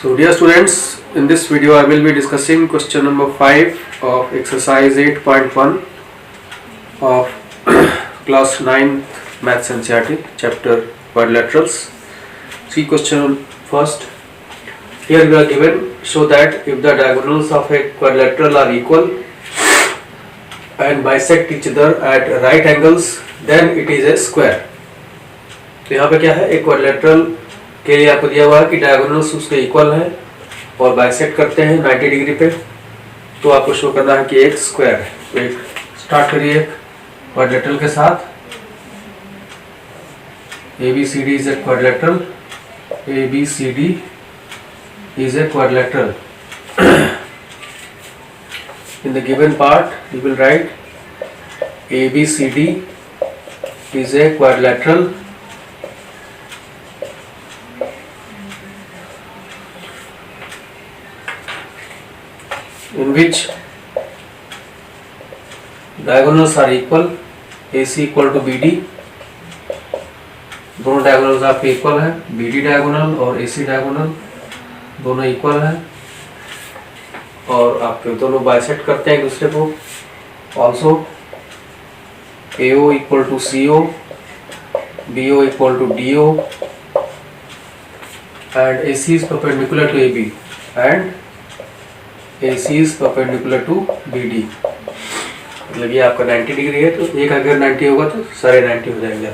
So dear students, in this video I will be discussing question number 5 of exercise 8.1 of class 9 Maths NCERT chapter quadrilaterals. See question first. Here we are given, show that if the diagonals of a quadrilateral are equal and bisect each other at right angles, then it is a square. तो यहाँ पे क्या है, एक quadrilateral के लिए आपको दिया हुआ है कि डायगोनल्स उसके इक्वल है और बाइसेक्ट करते हैं 90 डिग्री पे, तो आपको शो करना है कि एक स्क्वायर है। तो एक स्टार्ट करिए क्वाड्रिलेटरल के साथ। ABCD is a quadrilateral, ABCD is a quadrilateral. In the given part you will write ABCD is a quadrilateral in which diagonals are equal, AC equal to BD, दोनों diagonals आपके equal है, BD diagonal और AC diagonal दोनों equal है और आपके दोनों bisect करते हैं एक दूसरे को। Also AO equal to CO, BO equal to DO and AC is perpendicular to AB and AC is perpendicular to BD। मतलब ये आपका 90 डिग्री है, तो एक अगर 90 होगा तो सारे 90 हो जाएंगे।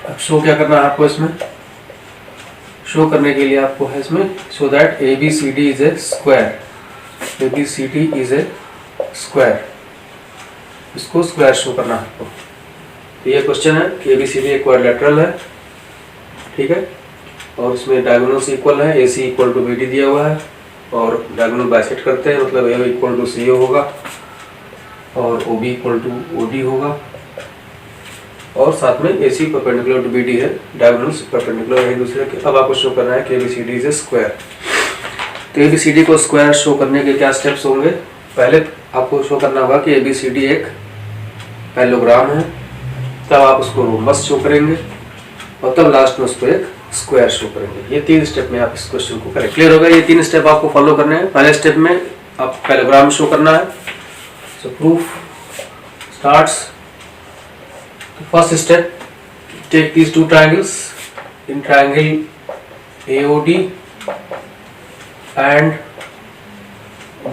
अब शो क्या करना है आपको, इसमें शो करने के लिए आपको है इसमें so that ABCD is a square, ABCD is a square, इसको स्क्वायर शो करना है आपको। तो ये क्वेश्चन है कि ABCD एक क्वाड्रिलेटरल है, ठीक है, और इसमें डायगोनल्स इक्वल है, AC इक्वल टू BD दिया हुआ है और डायगोनल बाइसेक्ट करते हैं, मतलब AO इक्वल टू CO होगा और OB इक्वल टू OD होगा और साथ में AC परपेंडिकुलर टू BD है, डायगोनल्स परपेंडिकुलर है एक दूसरे के। अब आपको शो करना है कि ABCD इज ए स्क्वायर। तो ABCD को स्क्वायर शो करने के क्या स्टेप्स होंगे, पहले आपको शो करना होगा कि ABCD एक पैरेललोग्राम है, तब आप उसको रोम्बस शो करेंगे और तब लास्ट में उसको एक स्क्वायर शो करेंगे। ये 3 स्टेप में आप इस क्वेश्चन को करें। क्लियर होगा? ये 3 स्टेप आपको फॉलो करने हैं। पहले स्टेप में आप पैरेललोग्राम शो करना है। सो proof starts. First step, take these two triangles in triangle AOD and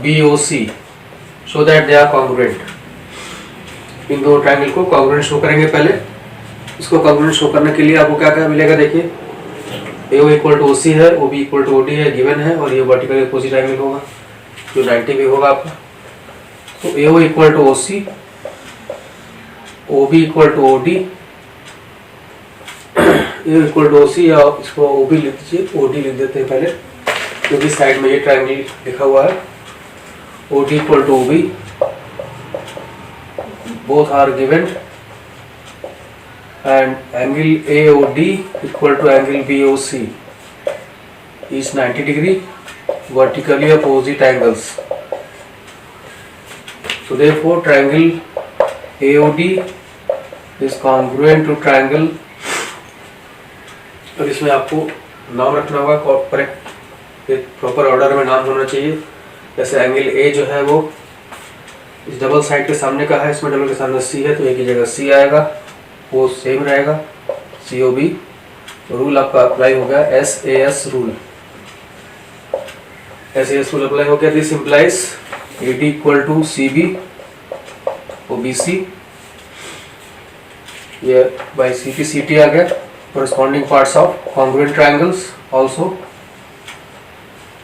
BOC so that they are congruent. इन दो ट्रायंगल को congruent शो करेंगे। पहले इसको congruent शो करने के लिए आपको क्या क्या मिलेगा, देखिए AO इक्वल टू OC है, OB इक्वल टू OD है, गिवन है, और ये वर्टिकल अपोजिट एंगल होगा जो 90 भी होगा आपका। तो AO equal to OC, OB equal to OD, A equal to OC, या इसको OB लिख दीजिए, OD लिख देते हैं पहले क्योंकि साइड में ये ट्रायंगल लिखा हुआ है। OD equal to OB, both are given, and angle AOD equal to angle BOC is 90 degree, vertically opposite angles. So therefore triangle AOD is congruent to triangle, और इसमें आपको नाम रखना होगा करेक्ट, एक प्रॉपर ऑर्डर में नाम होना चाहिए। जैसे एंगल A जो है वो इस डबल साइड के सामने का है, इसमें डबल के सामने C है तो एक ही जगह C आएगा, वो सेम रहेगा COB। रूल आपका अप्लाई हो गया, SAS rule, SAS rule apply हो गया। This implies AD equal to CB OBC, ये बाय CP/CT आ गया। corresponding parts of congruent triangles also,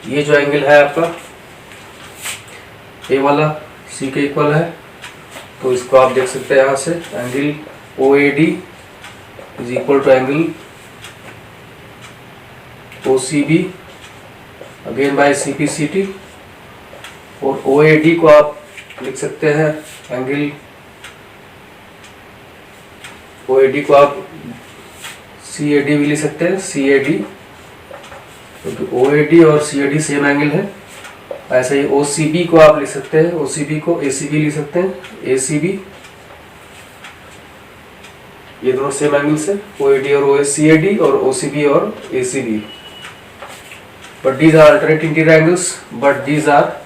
ये जो एंगल है आपका A वाला C के इक्वल है, तो इसको आप देख सकते हैं यहाँ से, angle OAD is equal to angle OCB again by CP/CT, और OAD को आप लिख सकते हैं एंगल, OAD को आप CAD भी लिख सकते हैं, CAD, क्योंकि OAD और CAD सेम एंगल है। ऐसे ही OCB को आप लिख सकते हैं, OCB को ACB लिख सकते हैं, ACB, ये दोनों सेम एंगल्स है, OAD और CAD, और OCB और ACB। but these are alternate interior angles, but these are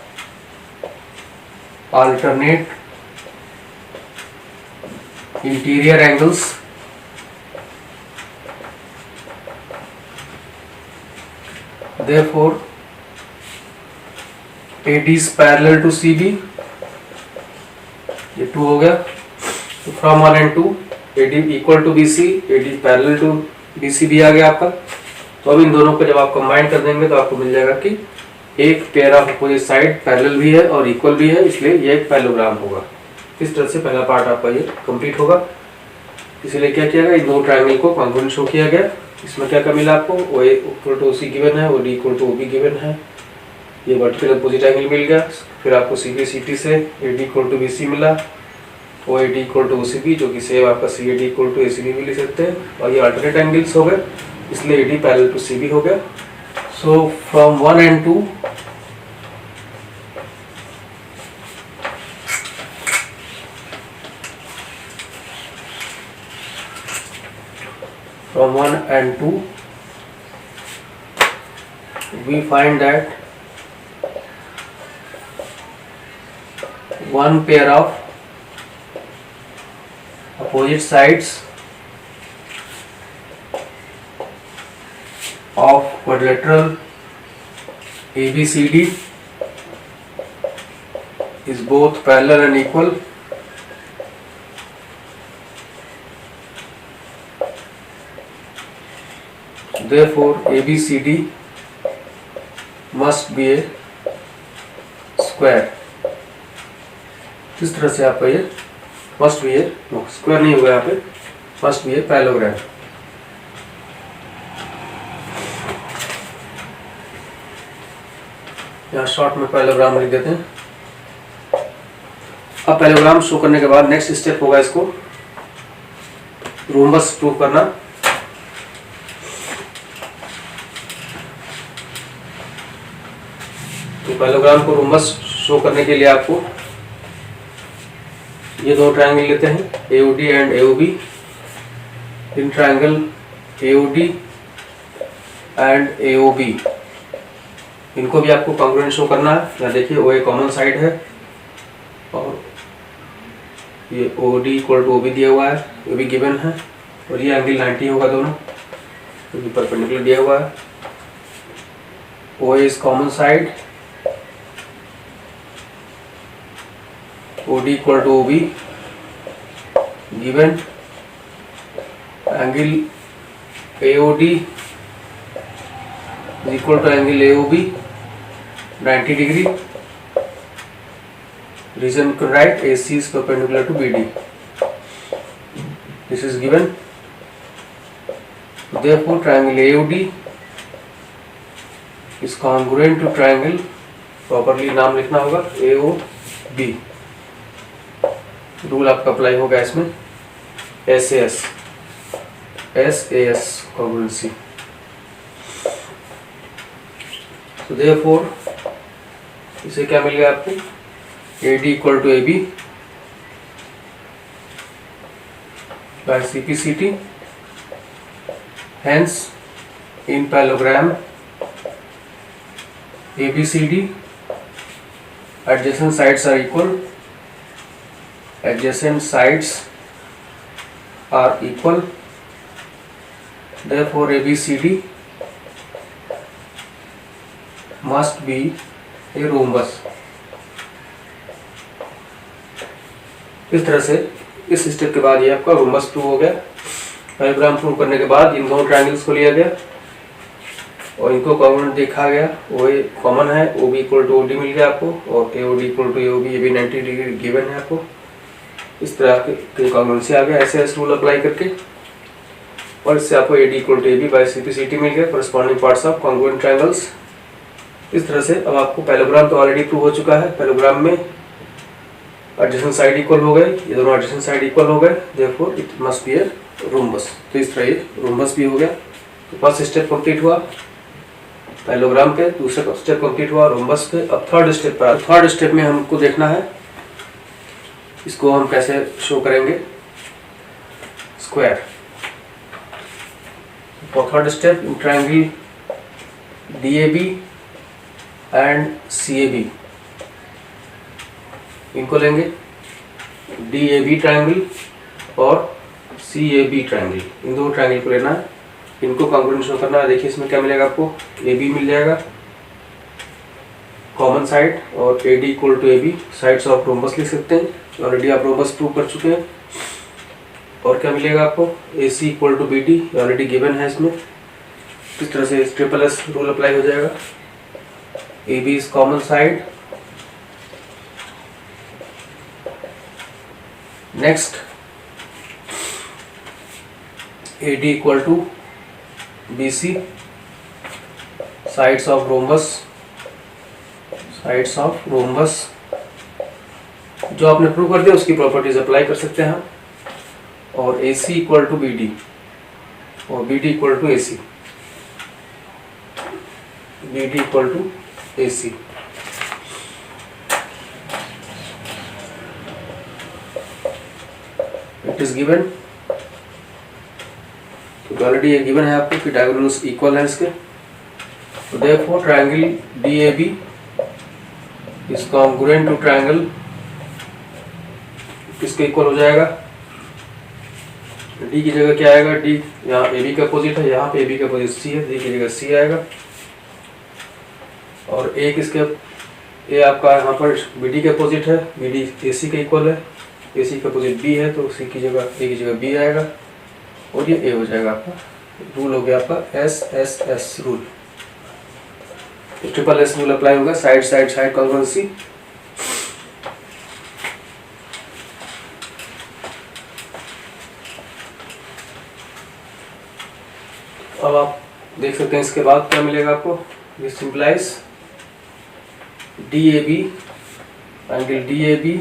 alternate interior angles. Therefore AD is parallel to CB, ये 2 हो गया। तो from 1 and 2 AD equal to BC, AD parallel to BC भी आ गया आपका। तो अब इन दोनों को जब आप कंबाइन कर देंगे तो आपको मिल जाएगा कि एक pair of opposite side parallel भी है और इक्वल भी है, इसलिए ये एक पैरेललोग्राम होगा। इस तरह से पहला पार्ट आपका ये कंप्लीट होगा। इसीलिए क्या किया गया, इन दो ट्रायंगल को कॉन्ग्रुएंट शो किया गया। इसमें क्या क्या मिला आपको, OA equal to OC given है, OD equal to OB given है, ये वर्टिकल अपोजिट एंगल मिल गया। फिर आपको CB CT से AD इक्वल टू BC मिला, OAD इक्वल टू OCB, जो कि सेम आपका CAD इक्वल टू ACB भी लिख सकते हैं, और ये अल्टरनेट एंगल्स हो गए, इसलिए AD पैरेलल टू CB हो गया। So from 1 and 2 from 1 and 2 we find that one pair of opposite sides of quadrilateral ABCD is both parallel and equal. Therefore ABCD must be a square। इस तरह से आपका ये must be a square नहीं होगा, यहाँ पे must be a parallelogram. यहाँ शॉर्ट में पैरेललोग्राम लिख देते हैं। अब पैरेललोग्राम शो करने के बाद नेक्स्ट स्टेप होगा इसको रोम्बस प्रूव करना। तो पैरेललोग्राम को रोम्बस शो करने के लिए आपको ये दो ट्रायंगल लेते हैं, AOD and AOB। In triangle AOD and AOB इनको भी आपको कॉन्ग्रुएंट शो करना है। यहाँ देखिए OA कॉमन साइड है और ये OD इक्वल टू OB दिया हुआ है, OB गिवन है, और ये एंगल 90 होगा दोनों, क्योंकि परपेंडिकुलर दिया हुआ है। OA is common side, OD equal to OB given, angle AOD is equal to angle AOB 90 degree. Reason you can write AC is perpendicular to BD. This is given. Therefore triangle AOD is congruent to triangle, properly नाम लिखना होगा, AOB। Rule आपका apply होगा इसमें SAS congruency। तो therefore इसे क्या मिल गया आपको, AD equal to AB by CP CT। Hence in parallelogram ABCD adjacent sides are equal, adjacent sides are equal, therefore ABCD must be a rhombus। इस तरह से इस स्टेप के बाद ये आपका रोम्बस प्रूव हो गया। पैरेललोग्राम प्रूव करने के बाद इन दोनों ट्रायंगल्स को लिया गया और इनको कॉन्ग्रुएंट देखा गया, OA कॉमन है, OB इक्वल टू OD मिल गया आपको, और AOD इक्वल टू AOB ये भी 90 डिग्री गिवन है आपको। इस तरह के कॉन्ग्रुएंसी आ गया ऐसे रूल अप्लाई करके, और इससे आपको AD equal to AB by CP CT मिल गया, corresponding parts of congruent triangles. इस तरह से अब आपको पैरेललोग्राम तो ऑलरेडी प्रूव हो चुका है। पैरेललोग्राम में एडजेसेंट साइड इक्वल हो गए, ये दोनों एडजेसेंट साइड इक्वल हो गए, therefore it must be a rhombus. तो इस तरह ये रोम्बस भी हो गया। तो फर्स्ट स्टेप कंप्लीट हुआ पैरेललोग्राम पे, दूसरा स्टेप कंप्लीट हुआ रोम्बस पे। अब थर्ड स्टेप पर, थर्ड स्टेप में हमको देखना है इसको हम कैसे शो करेंगे square. For third step triangle DAB and CAB, इनको लेंगे DAB ट्रायंगल और CAB ट्रायंगल, इन दो ट्रायंगल को लेना है, इनको कॉन्ग्रुएंट शो करना है। देखिए इसमें क्या मिलेगा आपको, AB मिल जाएगा कॉमन साइड और AD equal to AB, sides of rhombus लिख सकते हैं, ऑलरेडी आप रोम्बस प्रूव कर चुके हैं। और क्या मिलेगा आपको, AC equal to BD, already given है इसमें। इस तरह से ट्रिपल S रूल अप्लाई हो जाएगा। AB is common side, next AD equal to BC, sides of rhombus, sides of rhombus जो आपने प्रूव कर दिया उसकी प्रॉपर्टीज अप्लाई कर सकते हैं हम। और AC इक्वल टू BD और BD equal to AC, BD equal to AC। It is given, तो ऑलरेडी ये गिवन है आपको कि डायगोनल्स इक्वल है इसके। तो therefore triangle DAB is congruent to triangle, किसके इक्वल हो जाएगा, D की जगह क्या आएगा, D यहाँ AB का अपोजिट है, यहाँ पे AB का अपोजिट C है, D की जगह C आएगा। और A किसके, A आपका यहाँ पर BD के अपोजिट है, BD AC के इक्वल है, AC का अपोजिट B है, तो C की जगह A की जगह B आएगा और ये A हो जाएगा आपका। रूल हो गया आपका SSS rule, triple S rule apply होगा, साइड साइड साइड कॉन्ग्रुएंसी। अब आप देख सकते हैं इसके बाद क्या मिलेगा आपको, this implies DAB, angle DAB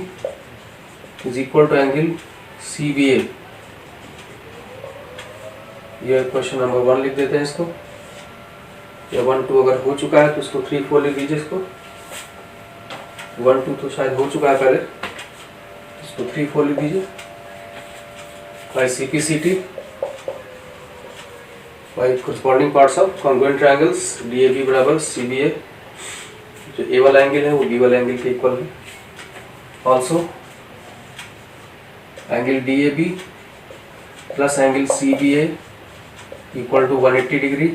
is equal to angle CBA। ये क्वेश्चन नंबर 1 लिख देते हैं इसको, या 1 2 अगर हो चुका है तो इसको 3 4 लिख दीजिए। इसको 1 2 तो शायद हो चुका है पहले, इसको 3 4 लिख दीजिए। By CPCT, by corresponding parts of congruent triangles DAB बराबर CBA, जो A वाला एंगल है वो B वाला एंगल के इक्वल है। Also angle DAB plus angle CBA equal to 180 degree,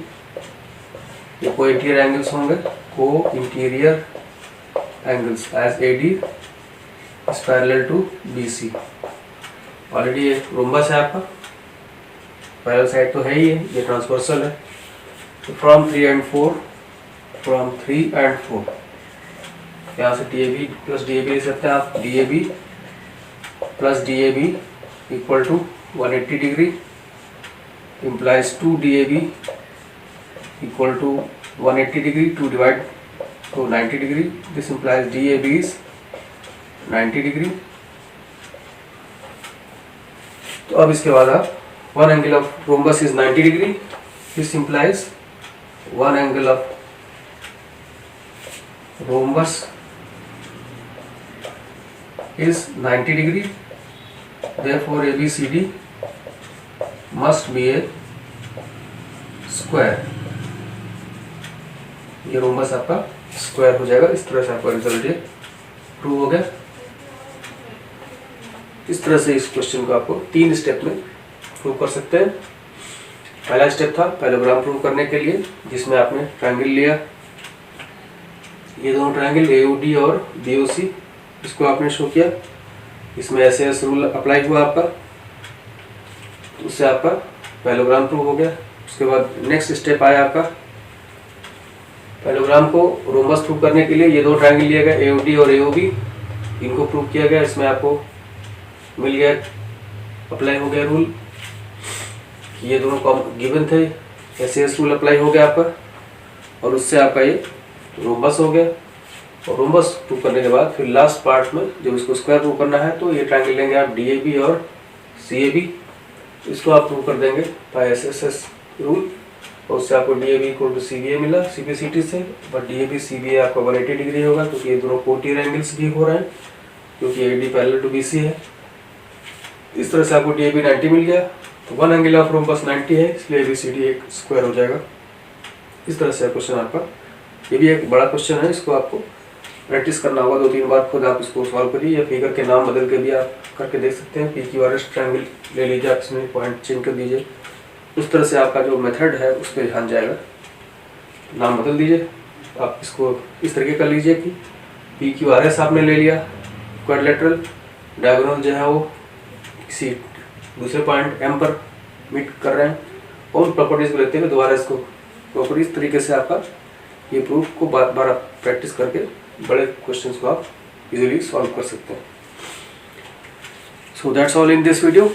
ये को इंटीरियर एंगल्स होंगे, co-interior angles as AD is parallel to BC। Already ये रोम्बस है आपका, पैरेलल साइड तो है ही है, ये ट्रांसवर्सल है। तो फ्रॉम 3 and 4, फ्रॉम 3 and 4 यहाँ से DAB प्लस DAB ले सकते हैं आप, DAB plus DAB equal to 180 degree implies 2 DAB equal to 180 degree, 2 divide to 90 degree, this implies DAB is 90 degree। तो अब इसके बाद आप one angle of rhombus is 90 degree, this implies one angle of rhombus is 90 degree, therefore ABCD must be a square। ये rhombus आपका square हो जाएगा। इस तरह से आपका रिजल्ट ये प्रूव हो गया। इस तरह से इस क्वेश्चन को आपको 3 स्टेप में प्रूव कर सकते हैं। पहला स्टेप था पैरेललोग्राम प्रूव करने के लिए, जिसमें आपने ट्रायंगल लिया, ये दोनों ट्रायंगल AOD और BOC, इसको आपने शो किया, इसमें SAS रूल अप्लाई हुआ आपका, उससे आपका पैरेललोग्राम प्रूव हो गया। उसके बाद नेक्स्ट स्टेप आया आपका पैरेललोग्राम को रोम्बस प्रूव करने के लिए, ये दो ट्रायंगल लिया गया AOD और AOB, इनको प्रूव किया गया, इसमें आपको मिल गया, अप्लाई हो गया रूल, ये दोनों गिवन थे, SAS रूल अप्लाई हो गया आपका, और उससे आपका ये रोम्बस हो गया। और रोम्बस प्रूव करने के बाद फिर लास्ट पार्ट में जब इसको स्क्वायर प्रूव करना है तो ये ट्रायंगल लेंगे आप DAB और CAB, इसको आप प्रूव कर देंगे बाय SSS रूल, और उससे आपको DAB इक्वल टू CBA मिला CPCT से, बट DAB CBA आपका 180 डिग्री होगा क्योंकि ये दोनों कोटियर एंगल्स भी हो रहे हैं, क्योंकि AD पैरेलल टू BC है। इस तरह से आपको DAB 90 मिल गया, तो वन एंगल ऑफ रोम्बस 90 है, इसलिए ABCD एक स्क्वायर हो जाएगा। इस तरह से क्वेश्चन आपका ये भी एक बड़ा क्वेश्चन है, इसको आपको प्रैक्टिस करना होगा 2-3 बार, खुद आप इसको सॉल्व करिए या फिगर के नाम बदल के भी आप करके देख सकते हैं। PQRS ट्रायंगल ले लीजिए, आप इसमें पॉइंट चेंज कर दीजिए, उस तरह से आपका जो मेथड है उस पर ध्यान जाएगा। नाम बदल दीजिए, आप इसको इस तरीके कर लीजिए कि PQRS आपने ले लिया, क्वाड्रिलेटरल डायगोनल जो है वो किसी दूसरे पॉइंट M पर मीट कर रहे हैं, और उन प्रॉपर्टीज़ को लेते हुए दोबारा इसको प्रॉपर्टीज तरीके से आपका ये प्रूफ को बार बार आप प्रैक्टिस करके बड़े क्वेश्चंस को आप इजीली सॉल्व कर सकते हैं। So that's all in this video.